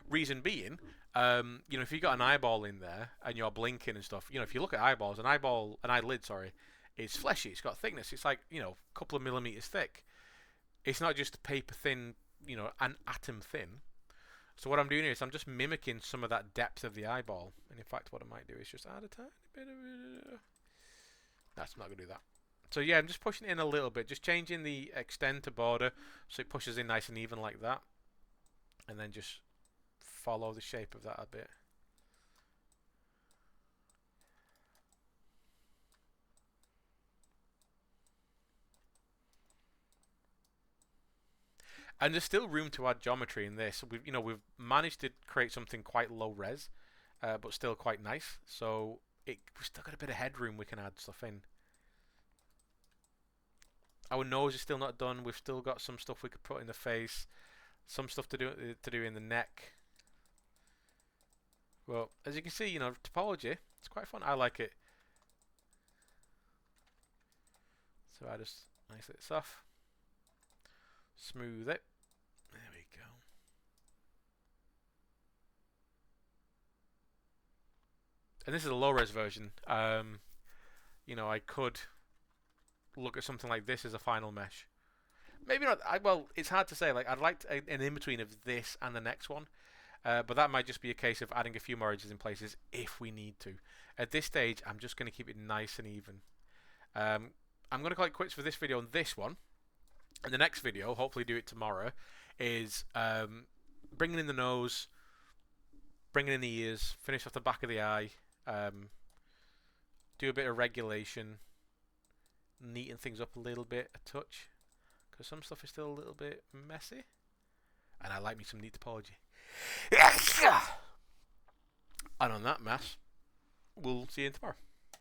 Speaker 1: Reason being, you know, if you've got an eyeball in there and you're blinking and stuff, you know, if you look at eyeballs, an eyelid, sorry, it's fleshy, it's got thickness, it's like, you know, a couple of millimeters thick. It's not just paper thin, you know, an atom thin. So what I'm doing here is I'm just mimicking some of that depth of the eyeball. And in fact, what I might do is just add a tiny bit of... That's not going to do that. So yeah, I'm just pushing it in a little bit, just changing the extend to border so it pushes in nice and even like that. And then just follow the shape of that a bit. And there's still room to add geometry in this. We've managed to create something quite low res, but still quite nice. So we've still got a bit of headroom we can add stuff in. Our nose is still not done. We've still got some stuff we could put in the face, some stuff to do in the neck. Well, as you can see, you know, topology, it's quite fun. I like it. So I just isolate this off, smooth it. There we go. And this is a low-res version. You know, I could look at something like this as a final mesh. Maybe not. Well, it's hard to say. Like, I'd like an in-between of this and the next one. But that might just be a case of adding a few more edges in places if we need to. At this stage, I'm just going to keep it nice and even. I'm going to call it quits for this video and this one. And the next video, hopefully do it tomorrow, is bringing in the nose, bringing in the ears, finish off the back of the eye, do a bit of regulation, neaten things up a little bit, a touch, because some stuff is still a little bit messy. And I like me some neat topology. And on that, mass, we'll see you tomorrow.